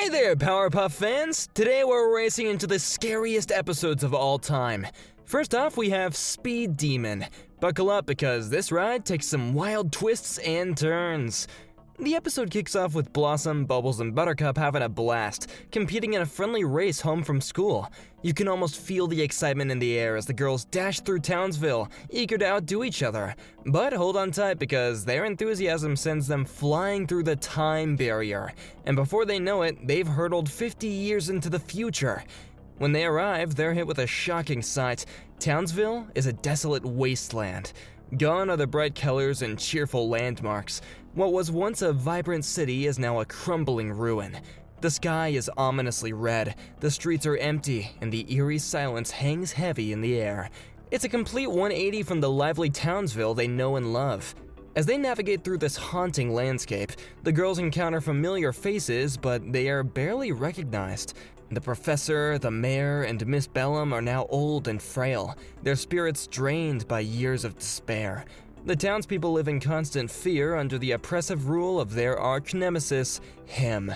Hey there, Powerpuff fans! Today we're racing into the scariest episodes of all time. First off, we have Speed Demon. Buckle up because this ride takes some wild twists and turns. The episode kicks off with Blossom, Bubbles, and Buttercup having a blast, competing in a friendly race home from school. You can almost feel the excitement in the air as the girls dash through Townsville, eager to outdo each other. But hold on tight because their enthusiasm sends them flying through the time barrier. And before they know it, they've hurtled 50 years into the future. When they arrive, they're hit with a shocking sight. Townsville is a desolate wasteland. Gone are the bright colors and cheerful landmarks. What was once a vibrant city is now a crumbling ruin. The sky is ominously red, the streets are empty, and the eerie silence hangs heavy in the air. It's a complete 180 from the lively Townsville they know and love. As they navigate through this haunting landscape, the girls encounter familiar faces, but they are barely recognized. The professor, the mayor, and Miss Bellum are now old and frail, their spirits drained by years of despair. The townspeople live in constant fear under the oppressive rule of their arch-nemesis, him.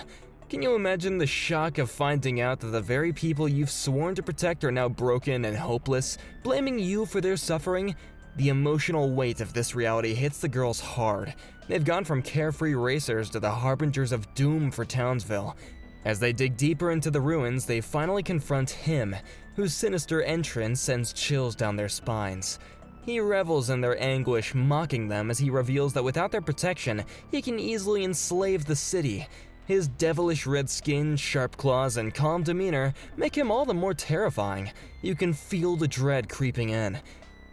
Can you imagine the shock of finding out that the very people you've sworn to protect are now broken and hopeless, blaming you for their suffering? The emotional weight of this reality hits the girls hard. They've gone from carefree racers to the harbingers of doom for Townsville. As they dig deeper into the ruins, they finally confront him, whose sinister entrance sends chills down their spines. He revels in their anguish, mocking them as he reveals that without their protection, he can easily enslave the city. His devilish red skin, sharp claws, and calm demeanor make him all the more terrifying. You can feel the dread creeping in.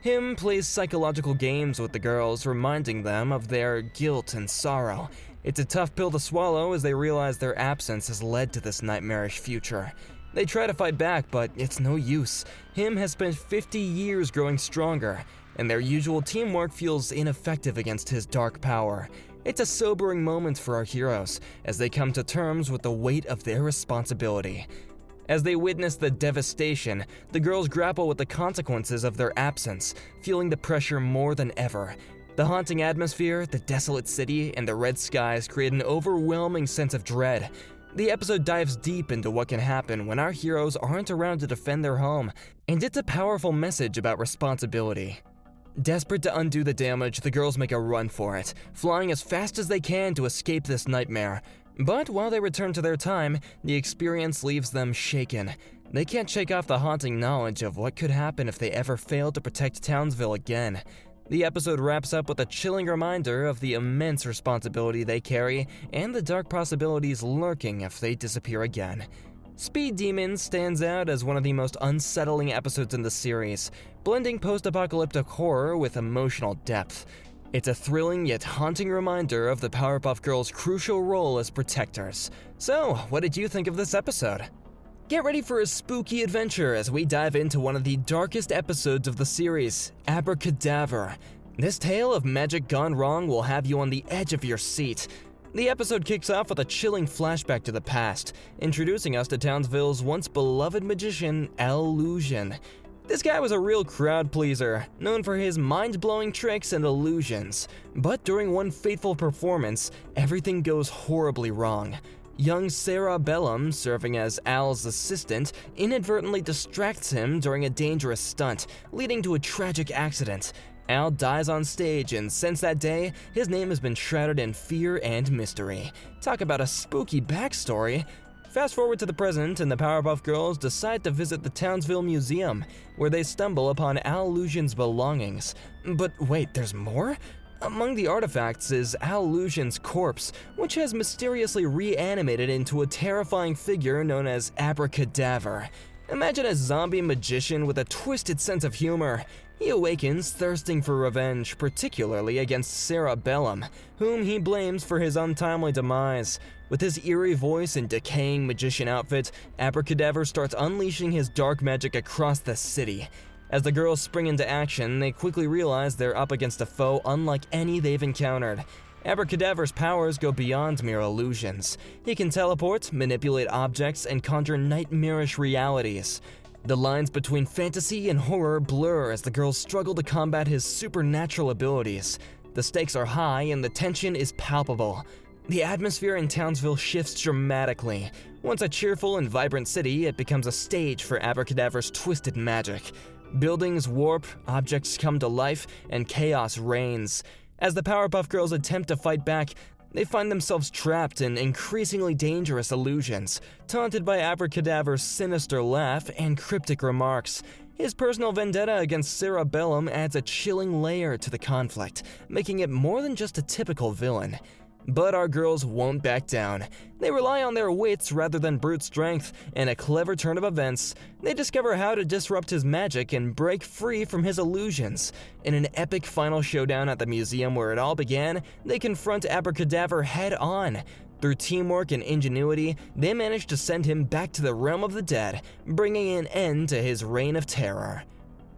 Him plays psychological games with the girls, reminding them of their guilt and sorrow. It's a tough pill to swallow as they realize their absence has led to this nightmarish future. They try to fight back, but it's no use. Him has spent 50 years growing stronger, and their usual teamwork feels ineffective against his dark power. It's a sobering moment for our heroes as they come to terms with the weight of their responsibility. As they witness the devastation, the girls grapple with the consequences of their absence, feeling the pressure more than ever. The haunting atmosphere, the desolate city, and the red skies create an overwhelming sense of dread. The episode dives deep into what can happen when our heroes aren't around to defend their home, and it's a powerful message about responsibility. Desperate to undo the damage, the girls make a run for it, flying as fast as they can to escape this nightmare. But while they return to their time, the experience leaves them shaken. They can't shake off the haunting knowledge of what could happen if they ever failed to protect Townsville again. The episode wraps up with a chilling reminder of the immense responsibility they carry and the dark possibilities lurking if they disappear again. Speed Demon stands out as one of the most unsettling episodes in the series, blending post-apocalyptic horror with emotional depth. It's a thrilling yet haunting reminder of the Powerpuff Girls' crucial role as protectors. So, what did you think of this episode? Get ready for a spooky adventure as we dive into one of the darkest episodes of the series, Abracadaver. This tale of magic gone wrong will have you on the edge of your seat. The episode kicks off with a chilling flashback to the past, introducing us to Townsville's once beloved magician, Illusion. This guy was a real crowd pleaser, known for his mind-blowing tricks and illusions. But during one fateful performance, everything goes horribly wrong. Young Sarah Bellum, serving as Al's assistant, inadvertently distracts him during a dangerous stunt, leading to a tragic accident. Al dies on stage, and since that day, his name has been shrouded in fear and mystery. Talk about a spooky backstory. Fast forward to the present, and the Powerpuff Girls decide to visit the Townsville Museum, where they stumble upon Illusion's belongings. But wait, there's more? Among the artifacts is Illusion's corpse, which has mysteriously reanimated into a terrifying figure known as Abracadaver. Imagine a zombie magician with a twisted sense of humor. He awakens thirsting for revenge, particularly against Sarah Bellum, whom he blames for his untimely demise. With his eerie voice and decaying magician outfit, Abracadaver starts unleashing his dark magic across the city. As the girls spring into action, they quickly realize they're up against a foe unlike any they've encountered. Abracadaver's powers go beyond mere illusions. He can teleport, manipulate objects, and conjure nightmarish realities. The lines between fantasy and horror blur as the girls struggle to combat his supernatural abilities. The stakes are high and the tension is palpable. The atmosphere in Townsville shifts dramatically. Once a cheerful and vibrant city, it becomes a stage for Abracadaver's twisted magic. Buildings warp, objects come to life, and chaos reigns. As the Powerpuff Girls attempt to fight back, they find themselves trapped in increasingly dangerous illusions, taunted by Abracadaver's sinister laugh and cryptic remarks. His personal vendetta against Cerebellum adds a chilling layer to the conflict, making it more than just a typical villain. But our girls won't back down. They rely on their wits rather than brute strength. In a clever turn of events, they discover how to disrupt his magic and break free from his illusions. In an epic final showdown at the museum where it all began, they confront Abracadaver head-on. Through teamwork and ingenuity, they manage to send him back to the realm of the dead, bringing an end to his reign of terror.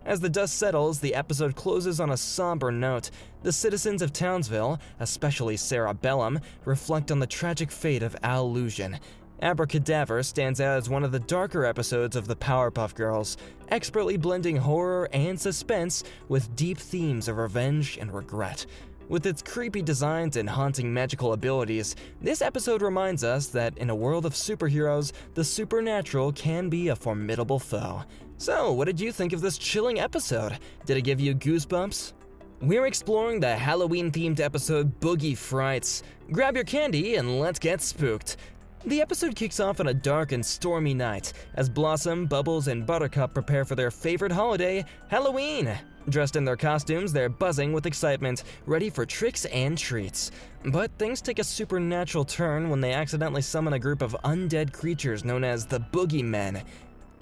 As the dust settles, the episode closes on a somber note. The citizens of Townsville, especially Cerebellum, reflect on the tragic fate of Illusion. Abracadaver stands out as one of the darker episodes of the Powerpuff Girls, expertly blending horror and suspense with deep themes of revenge and regret. With its creepy designs and haunting magical abilities, this episode reminds us that in a world of superheroes, the supernatural can be a formidable foe. So, what did you think of this chilling episode? Did it give you goosebumps? We're exploring the Halloween-themed episode Boogie Frights. Grab your candy and let's get spooked. The episode kicks off on a dark and stormy night as Blossom, Bubbles, and Buttercup prepare for their favorite holiday, Halloween. Dressed in their costumes, they're buzzing with excitement, ready for tricks and treats. But things take a supernatural turn when they accidentally summon a group of undead creatures known as the Boogeymen.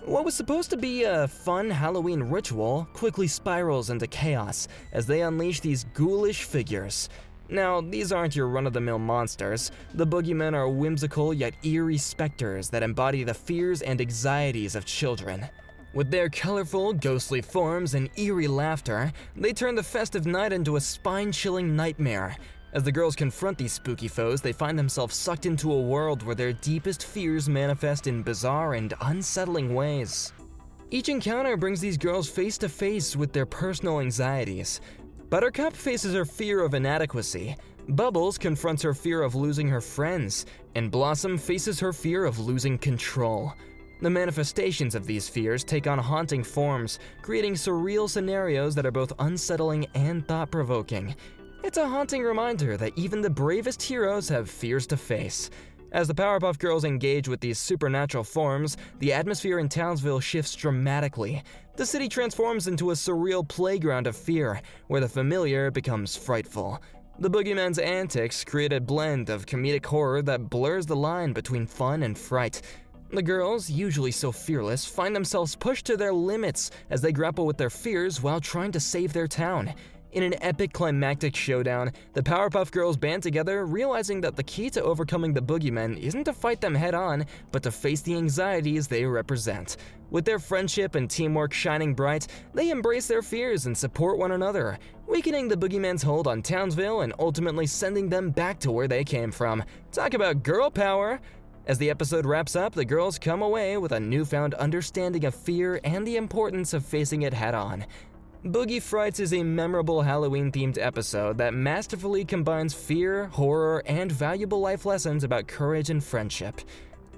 What was supposed to be a fun Halloween ritual quickly spirals into chaos as they unleash these ghoulish figures. Now, these aren't your run-of-the-mill monsters. The Boogeymen are whimsical yet eerie specters that embody the fears and anxieties of children. With their colorful, ghostly forms and eerie laughter, they turn the festive night into a spine-chilling nightmare. As the girls confront these spooky foes, they find themselves sucked into a world where their deepest fears manifest in bizarre and unsettling ways. Each encounter brings these girls face to face with their personal anxieties. Buttercup faces her fear of inadequacy, Bubbles confronts her fear of losing her friends, and Blossom faces her fear of losing control. The manifestations of these fears take on haunting forms, creating surreal scenarios that are both unsettling and thought-provoking. It's a haunting reminder that even the bravest heroes have fears to face. As the Powerpuff Girls engage with these supernatural forms, the atmosphere in Townsville shifts dramatically. The city transforms into a surreal playground of fear, where the familiar becomes frightful. The Boogeyman's antics create a blend of comedic horror that blurs the line between fun and fright. The girls, usually so fearless, find themselves pushed to their limits as they grapple with their fears while trying to save their town. In an epic climactic showdown, the Powerpuff Girls band together, realizing that the key to overcoming the Boogeymen isn't to fight them head-on, but to face the anxieties they represent. With their friendship and teamwork shining bright, they embrace their fears and support one another, weakening the Boogeyman's hold on Townsville and ultimately sending them back to where they came from. Talk about girl power! As the episode wraps up, the girls come away with a newfound understanding of fear and the importance of facing it head-on. Boogie Frights is a memorable Halloween-themed episode that masterfully combines fear, horror, and valuable life lessons about courage and friendship.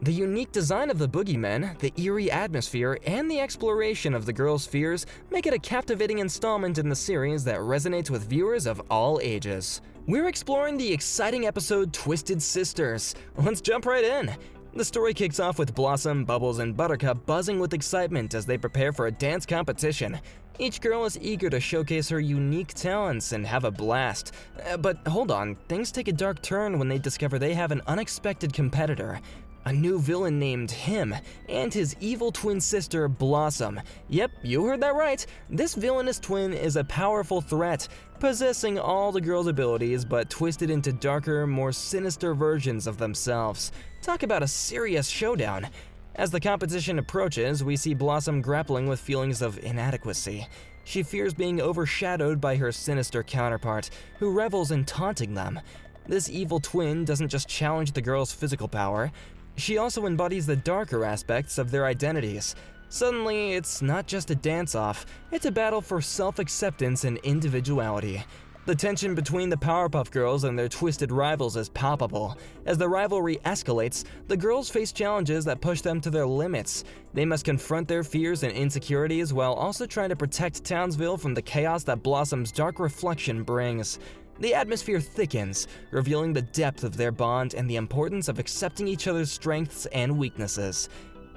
The unique design of the Boogeymen, the eerie atmosphere, and the exploration of the girls' fears make it a captivating installment in the series that resonates with viewers of all ages. We're exploring the exciting episode Twisted Sisters. Let's jump right in. The story kicks off with Blossom, Bubbles, and Buttercup buzzing with excitement as they prepare for a dance competition. Each girl is eager to showcase her unique talents and have a blast. But hold on, things take a dark turn when they discover they have an unexpected competitor. A new villain named Him, and his evil twin sister, Blossom. Yep, you heard that right. This villainous twin is a powerful threat, possessing all the girls' abilities but twisted into darker, more sinister versions of themselves. Talk about a serious showdown. As the competition approaches, we see Blossom grappling with feelings of inadequacy. She fears being overshadowed by her sinister counterpart, who revels in taunting them. This evil twin doesn't just challenge the girls' physical power, she also embodies the darker aspects of their identities. Suddenly, it's not just a dance-off, it's a battle for self-acceptance and individuality. The tension between the Powerpuff Girls and their twisted rivals is palpable. As the rivalry escalates, the girls face challenges that push them to their limits. They must confront their fears and insecurities while also trying to protect Townsville from the chaos that Blossom's dark reflection brings. The atmosphere thickens, revealing the depth of their bond and the importance of accepting each other's strengths and weaknesses.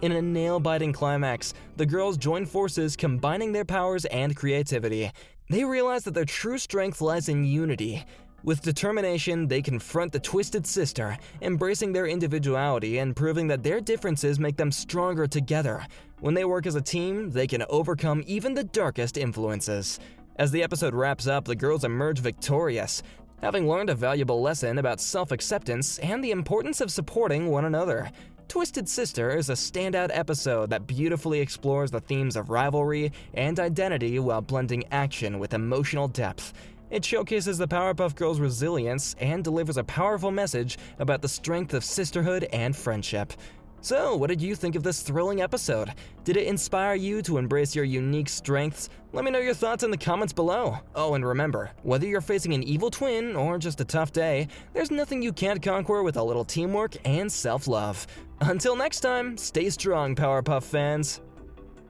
In a nail-biting climax, the girls join forces, combining their powers and creativity. They realize that their true strength lies in unity. With determination, they confront the twisted sister, embracing their individuality and proving that their differences make them stronger together. When they work as a team, they can overcome even the darkest influences. As the episode wraps up, the girls emerge victorious, having learned a valuable lesson about self-acceptance and the importance of supporting one another. Twisted Sister is a standout episode that beautifully explores the themes of rivalry and identity while blending action with emotional depth. It showcases the Powerpuff Girls' resilience and delivers a powerful message about the strength of sisterhood and friendship. So, what did you think of this thrilling episode? Did it inspire you to embrace your unique strengths? Let me know your thoughts in the comments below. Oh, and remember, whether you're facing an evil twin or just a tough day, there's nothing you can't conquer with a little teamwork and self-love. Until next time, stay strong, Powerpuff fans.